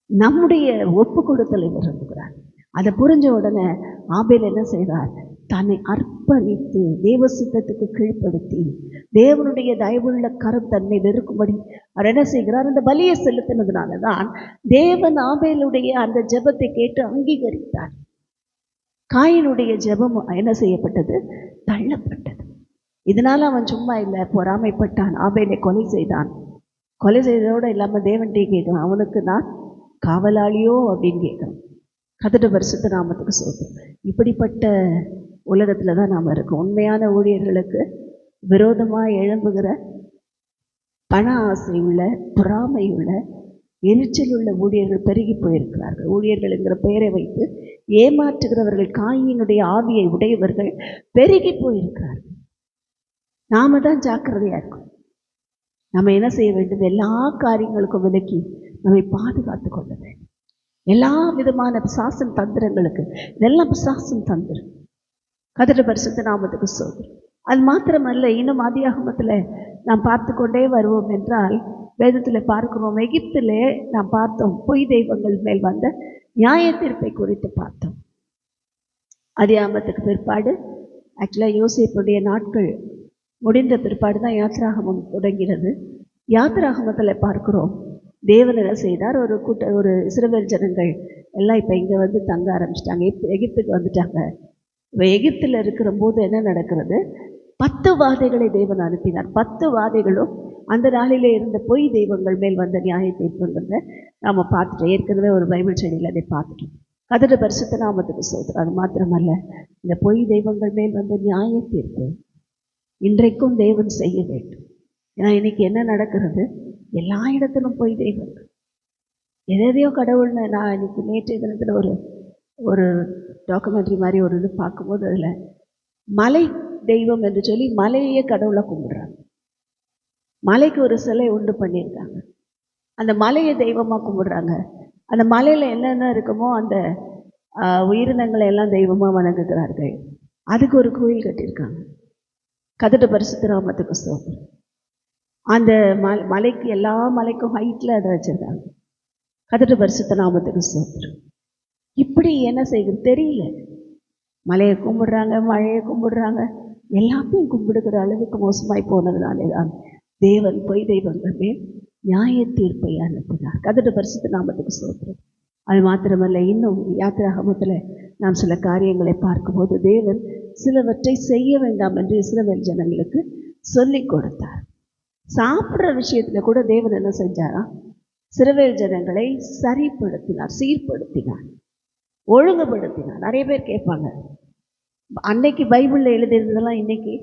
நம்முடைய ஒப்பு கொடுத்தலை விரும்புகிறார். அதை புரிஞ்ச உடனே ஆபேல் என்ன செய்தார்? தன்னை அர்ப்பணித்து தேவ சித்தத்துக்கு கீழ்ப்படுத்தி தேவனுடைய தயவுள்ள கரம் தன்னை நெருக்கும்படி அவர் என்ன செய்கிறார்? அந்த பலியை செலுத்தினதுனால தான் தேவன் ஆபேலுடைய அந்த ஜெபத்தை கேட்டு அங்கீகரித்தார். காயினுடைய ஜெபம் என்ன செய்யப்பட்டது? தள்ளப்பட்டது. இதனால அவன் சும்மா இல்லை, பொறாமைப்பட்டான், ஆபேலை கொலை செய்தான். கொலை செய்ததோடு இல்லாமல் தேவன்கிட்டே கேட்கணும், அவனுக்கு நான் காவலாளியோ அப்படின்னு கேட்கணும். கர்த்தருடைய பரிசுத்த நாமத்துக்கு ஸ்தோத்திரம். இப்படிப்பட்ட உலகத்தில் தான் நாம் இருக்கோம். உண்மையான ஊழியர்களுக்கு விரோதமாக எழும்புகிற பண ஆசை உள்ள, பொறாமை உள்ள, எரிச்சல் உள்ள ஊழியர்கள் பெருகி போயிருக்கிறார்கள். ஊழியர்கள் என்கிற பெயரை வைத்து ஏமாற்றுகிறவர்கள், காயினுடைய ஆவியை உடையவர்கள் பெருகி போயிருக்கிறார்கள். நாம தான் ஜாக்கிரதையாக இருக்கோம். நம்ம என்ன செய்ய வேண்டும்? எல்லா காரியங்களுக்கும் விலக்கி நம்மை பாதுகாத்து கொள்ள வேண்டும். எல்லா விதமான பிசாசின் தந்திரங்களுக்கு இதெல்லாம் பிசாசின் தந்திரம். கர்த்தருடைய பரிசுத்த நாமத்துக்கு ஸ்தோத்திரம். அது மாத்திரமல்ல, இன்னும் ஆதியாகமத்தில் நாம் பார்த்து கொண்டே வருவோம் என்றால் வேதத்தில் பார்க்கிறோம். எகிப்திலே நாம் பார்த்தோம், பொய் தெய்வங்கள் மேல் வந்த நியாய தீர்ப்பை குறித்து பார்த்தோம். ஆதியாகமத்துக்கு பிற்பாடு ஆக்சுவலாக யோசேப்புடைய நாட்கள் முடிந்த பிற்பாடு தான் யாத்திராகமம் தொடங்கிறது. யாத்திராகமத்தில் பார்க்கிறோம், தேவன் என்ன செய்தார்? ஒரு இஸ்ரவேல் ஜனங்கள் எல்லாம் இப்போ இங்கே வந்து தங்க ஆரம்பிச்சிட்டாங்க, எகிப்துக்கு வந்துட்டாங்க. இப்போ எகிப்தில் இருக்கிற போது என்ன நடக்கிறது? 10 வாதைகளை தேவன் அனுப்பினார். 10 வாதைகளும் அந்த நாளிலே இருந்த பொய் தெய்வங்கள் மேல் வந்த நியாய தீர்ப்புங்கிறத நாம் பார்த்துட்டோம். ஏற்கனவே ஒரு பைபிள் ஸ்டடியில் அதை பார்த்துட்டோம். கர்த்தருடைய பரிசுத்த நாமத்துக்கு ஸ்தோத்திரம். அது மாத்திரமல்ல, இந்த பொய் தெய்வங்கள் மேல் வந்த நியாய தீர்ப்பு இன்றைக்கும் தேவன் செய்ய வேண்டும். ஏன்னா இன்னைக்கு என்ன நடக்கிறது? எல்லா இடத்திலும் பொய் தெய்வங்கள், எதையோ கடவுள்னு. நான் இன்னைக்கு நேற்றைய தினத்தில் ஒரு டாக்குமெண்ட்ரி மாதிரி ஒரு இது பார்க்கும்போது அதில் மலை தெய்வம் என்று சொல்லி மலையே கடவுளை கும்பிடுறாங்க. மலைக்கு ஒரு சிலை உண்டு பண்ணியிருக்காங்க, அந்த மலையை தெய்வமாக கும்பிடுறாங்க. அந்த மலையில் என்னென்ன இருக்குமோ அந்த உயிரினங்களை எல்லாம் தெய்வமாக வணங்குகிறார்கள். அதுக்கு ஒரு கோயில் கட்டியிருக்காங்க. கர்த்தருடைய பரிசுத்த நாமத்துக்கு ஸ்தோத்திரம். அந்த மலைக்கு, எல்லா மலைக்கும் ஹைட்டில் அதை வச்சுருக்காங்க. கர்த்தருடைய பரிசுத்த நாமத்துக்கு ஸ்தோத்திரம். இப்படி என்ன செய்யுது தெரியல. மலையை கும்பிடுறாங்க, மழையை கும்பிடுறாங்க, எல்லாத்தையும் கும்பிடுகிற அளவுக்கு மோசமாய் போனதுனாலே தான் தேவன் பொய் தெய்வங்கள் மேல் நியாய தீர்ப்பை அனுப்பினார். கர்த்தருடைய பரிசுத்த நாமத்துக்கு ஸ்தோத்திரம். அது மாத்திரமல்ல, இன்னும் யாத்திராகமத்தில் நாம் சில காரியங்களை பார்க்கும்போது தேவன் சிலவற்றை செய்ய வேண்டாம் என்று இஸ்ரவேல் ஜனங்களுக்கு சொல்லி கொடுத்தார். சாப்பிட்ற விஷயத்தில் கூட தேவன் என்ன செஞ்சாரா? இஸ்ரவேல் ஜனங்களை சரிப்படுத்தினார், சீர்படுத்தினார், ஒழுங்குபடுத்தினார். நிறைய பேர் கேட்பாங்க, அன்னைக்கு பைபிளில் எழுதியிருந்ததெல்லாம் இன்னைக்கு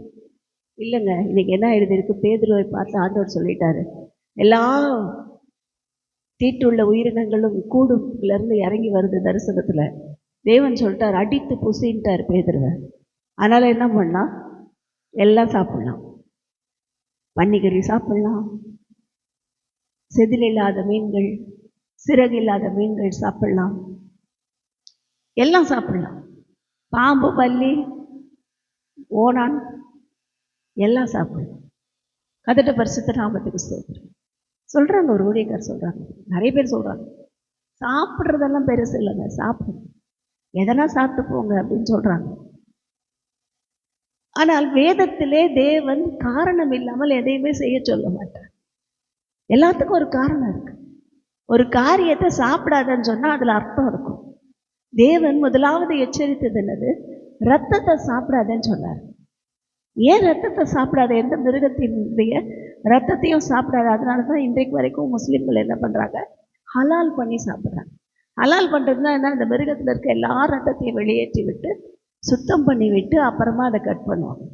இல்லைங்க. இன்னைக்கு என்ன எழுதியிருக்கு? பேதுருவை பார்த்து ஆண்டவர் சொல்லிட்டாரு, எல்லா தீட்டுள்ள உயிரினங்களும் கூடுலேருந்து இறங்கி வருது தரிசனத்தில். தேவன் சொல்லிட்டார், அடித்து புசின்ட்டார் பேதுருவை. அதனால் என்ன பண்ணலாம்? எல்லாம் சாப்பிட்லாம். பன்னிக்கறி சாப்பிட்லாம், செதில் இல்லாத மீன்கள், சிறகு இல்லாத மீன்கள் சாப்பிட்லாம், எல்லாம் சாப்பிட்லாம். பாம்பு, பல்லி, ஓணான் எல்லாம் சாப்பிடலாம். கர்த்தருடைய பரிசுத்த நாமத்துக்கு ஸ்தோத்திரம். சொல்கிறாங்க, ஒரு ஊழியக்காரர் சொல்கிறாங்க, நிறைய பேர் சொல்கிறாங்க, சாப்பிட்றதெல்லாம் பெருசு இல்லைங்க, சாப்பிடுங்க, எதனா சாப்பிட்டு போங்க அப்படின்னு சொல்கிறாங்க. ஆனால் வேதத்திலே தேவன் காரணம் இல்லாமல் எதையுமே செய்ய சொல்ல மாட்டார். எல்லாத்துக்கும் ஒரு காரணம் இருக்கு. ஒரு காரியத்தை சாப்பிடாதன்னு சொன்னால் அதில் அர்த்தம் இருக்கும். தேவன் முதலாவது எச்சரித்தது என்னது? ரத்தத்தை சாப்பிடாதன்னு சொன்னார். ஏன் ரத்தத்தை சாப்பிடாத? எந்த மிருகத்தினுடைய ரத்தத்தையும் சாப்பிடாது. அதனால தான் இன்றைக்கு வரைக்கும் முஸ்லீம்கள் என்ன பண்ணுறாங்க? ஹலால் பண்ணி சாப்பிட்றாங்க. ஹலால் பண்ணுறதுனா என்ன? அந்த மிருகத்தில் இருக்க எல்லா ரத்தத்தையும் வெளியேற்றி விட்டு சுத்தம் பண்ணி விட்டு அப்புறமா அதை கட் பண்ணுவாங்க.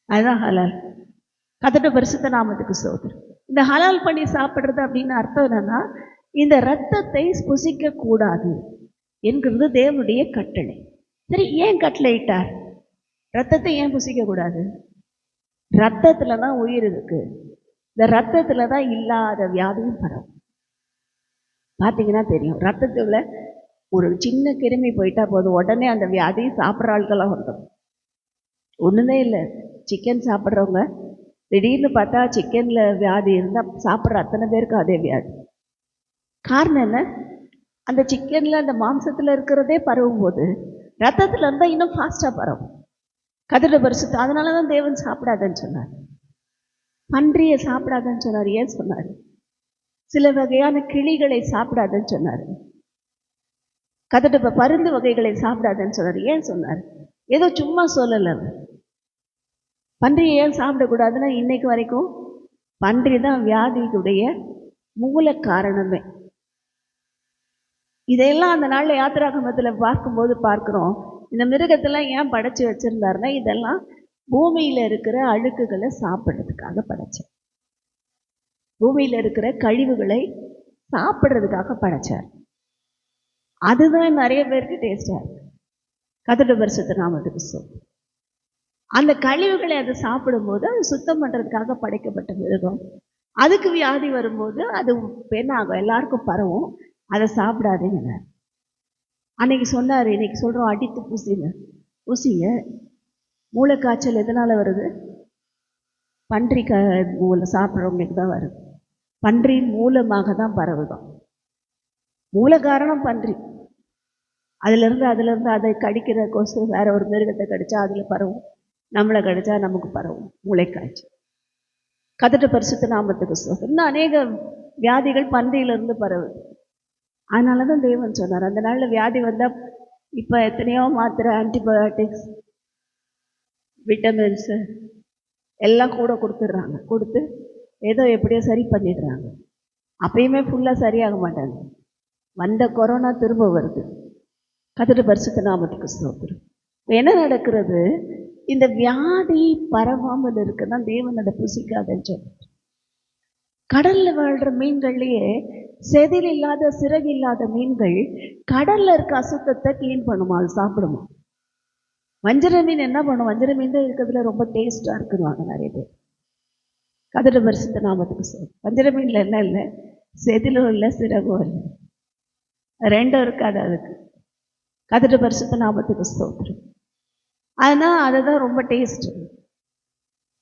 அதுதான் ஹலால். கர்த்தருடைய பரிசுத்த நாமத்துக்கு ஸ்தோத்திரம். இந்த ஹலால் பண்ணி சாப்பிட்றது அப்படின்னு அர்த்தம் என்னன்னா, இந்த ரத்தத்தை புசிக்க கூடாது என்கிறது தேவனுடைய கட்டளை. சரி, ஏன் கட்டளை இட்டார்? ரத்தத்தை ஏன் புசிக்க கூடாது? ரத்தத்துல தான் உயிர் இருக்கு. இந்த ரத்தத்துல தான் இல்லாத வியாதியும் பரவும். பார்த்தீங்கன்னா தெரியும், ரத்தத்துல ஒரு சின்ன கிருமி போயிட்டா போதும், உடனே அந்த வியாதி சாப்பிட்ற ஆட்களாக வந்துடும். ஒன்றுமே இல்லை, சிக்கன் சாப்பிட்றவங்க திடீர்னு பார்த்தா சிக்கனில் வியாதி இருந்தால் சாப்பிட்ற அத்தனை பேருக்கு அதே வியாதி. காரணம் என்ன? அந்த சிக்கனில் அந்த மாம்சத்தில் இருக்கிறதே பரவும் போது ரத்தத்தில் இருந்தால் இன்னும் ஃபாஸ்ட்டாக பரவும். கதிர பரிசுத்தம். அதனால தான் தேவன் சாப்பிடாதன்னு சொன்னார். பன்றியை சாப்பிடாதன்னு சொன்னார். ஏன் சொன்னார்? சில வகையான கிளிகளை சாப்பிடாதன்னு சொன்னார். கதட்ட பருந்து வகைகளை சாப்பிடாதன்னு சொன்னார். ஏன் சொன்னார்? ஏதோ சும்மா சொல்லலை. பன்றியை ஏன் சாப்பிடக்கூடாதுன்னா இன்னைக்கு வரைக்கும் பன்றி தான் வியாதிக்குடைய மூல காரணமே. இதையெல்லாம் அந்த நாளில் யாத்திராகமத்தில் பார்க்கும்போது பார்க்குறோம். இந்த மிருகத்தெல்லாம் ஏன் படைச்சி வச்சிருந்தாருன்னா இதெல்லாம் பூமியில் இருக்கிற அழுக்குகளை சாப்பிட்றதுக்காக படைச்சார். பூமியில் இருக்கிற கழிவுகளை சாப்பிட்றதுக்காக படைச்சார். அதுதான் நிறைய பேருக்கு டேஸ்டாக இருக்கு. கர்த்தருடைய பரிசுத்த நாமத்துக்கு ஸ்தோத்திரம். அந்த கழிவுகளை அது சாப்பிடும்போது அது சுத்தம் பண்ணுறதுக்காக படைக்கப்பட்ட மிருகம். அதுக்கு வியாதி வரும்போது அது பெண்ணாகும், எல்லாருக்கும் பரவும். அதை சாப்பிடாதீங்க. அன்னைக்கு சொன்னார், இன்னைக்கு சொல்கிறோம் அடித்து பூசிங்க. மூளைக்காய்ச்சல் எதனால் வருது? பன்றி மூளை சாப்பிட்றவங்களுக்கு தான் வருது. பன்றியின் மூலமாக தான் பரவுதான். மூல காரணம் பன்றி. அதிலிருந்து அதை கடிக்கிற கொசு வேற ஒரு மிருகத்தை கடிச்சா அதில் பரவும், நம்மளை கடிச்சா நமக்கு பரவும் மூளைக்காய்ச்சல். கர்த்தருடைய பரிசுத்த நாமத்துக்கு ஸ்தோத்திரம். இன்னும் அநேக வியாதிகள் பன்றியிலிருந்து பரவுது. அதனால தான் தேவன் சொன்னார், அந்த நாளில் வியாதி வந்தால் இப்போ எத்தனையோ மாத்திரை, ஆன்டிபயோட்டிக்ஸ், விட்டமின்ஸு எல்லாம் கூட கொடுத்துட்றாங்க. கொடுத்து ஏதோ எப்படியோ சரி பண்ணிடுறாங்க. அப்பயுமே ஃபுல்லாக சரியாக மாட்டாங்க. வந்த கொரோனா திரும்ப வருது. கர்த்தருடைய பரிசுத்த நாமத்துக்கு ஸ்தோத்திரம். என்ன நடக்கிறது? இந்த வியாதி பரவாமல் இருக்குதான் தேவன் அதை புசிக்காதன்னு சொல்றார். கடல்ல வாழ்ற மீன்கள்லயே செதில் இல்லாத சிறகு இல்லாத மீன்கள் கடல்ல இருக்க அசுத்தத்தை கிளீன் பண்ணுமா, அது சாப்பிடுமா. வஞ்சர மீன் என்ன பண்ணும்? வஞ்சர மீன் தான் இருக்கிறதுல ரொம்ப டேஸ்டா இருக்குவாங்க நிறைய பேர். கர்த்தருடைய பரிசுத்த நாமத்துக்கு ஸ்தோத்திரம். வஞ்சர மீன்ல என்ன இல்லை? செதிலும் இல்லை, சிறகும் இல்லை, ரெண்டும் இருக்காது அதுக்கு. கர்த்தருடைய பரிசுத்த நாமத்துக்கு ஸ்தோத்திரம். அதனால் அதுதான் ரொம்ப டேஸ்ட்.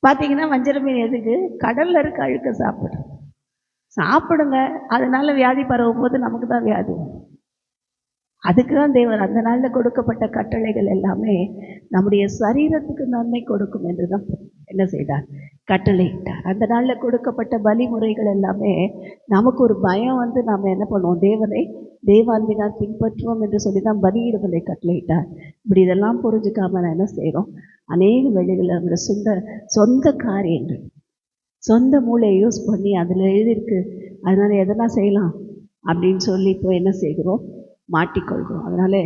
பார்த்தீங்கன்னா வஞ்சர மீன் எதுக்கு? கடல்ல இருக்க அழுக்க சாப்பிடுங்க. அதனால வியாதி பரவும் போது நமக்கு தான் வியாதி. அதுக்கு தான் தேவன் அந்த நாளில் கொடுக்கப்பட்ட கட்டளைகள் எல்லாமே நம்முடைய சரீரத்துக்கு நன்மை கொடுக்கும் என்று தான் என்ன செய்தார்? கட்டளையிட்டார். அந்த நாளில் கொடுக்கப்பட்ட பலிமுறைகள் எல்லாமே நமக்கு ஒரு பயம் வந்து நாம் என்ன பண்ணுவோம்? தேவான்பினால் பின்பற்றுவோம் என்று சொல்லி தான் பலியிடுதலை கட்டளையிட்டார். இப்படி இதெல்லாம் புரிஞ்சுக்காம நான் என்ன செய்கிறோம்? அநேக வேளைகளில் நம்மளோட சொந்த காரியங்கள், சொந்த மூளையை யூஸ் பண்ணி அதில் எழுதியிருக்கு, அதனால் எதெல்லாம் செய்யலாம் அப்படின்னு சொல்லி இப்போ என்ன செய்கிறோம்? மாட்டிக்கொள்கிறோம். அதனால்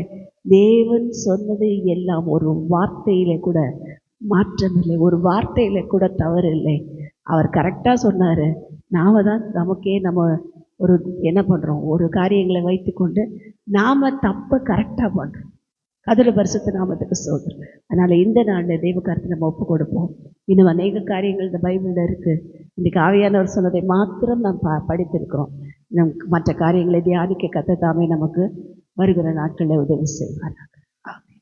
தேவன் சொன்னது எல்லாம் ஒரு வார்த்தையில் கூட மாற்றமில்லை, ஒரு வார்த்தையில் கூட தவறு இல்லை. அவர் கரெக்டாக சொன்னார். நாம் தான் நமக்கே நம்ம ஒரு என்ன பண்ணுறோம்? ஒரு காரியங்களை வைத்துக்கொண்டு நாம் தப்பை கரெக்டாக பண்ணுறோம். கர்த்தருடைய பரிசுத்த நாமத்துக்கு ஸ்தோத்திரம். அதனால் இந்த நாளில் தேவ கருத்தை நம்ம ஒப்பு கொடுப்போம். இன்னும் அநேக காரியங்கள் இந்த பைபிளில் இருக்குது. இன்றைக்கு ஆவியானவர் சொன்னதை மாத்திரம் நாம் படித்திருக்கிறோம். மற்ற காரியங்களை தியானிக்க கர்த்தர் தாமே நமக்கு வருகிற நாட்களில் உதவி செய்வார். ஆமென்.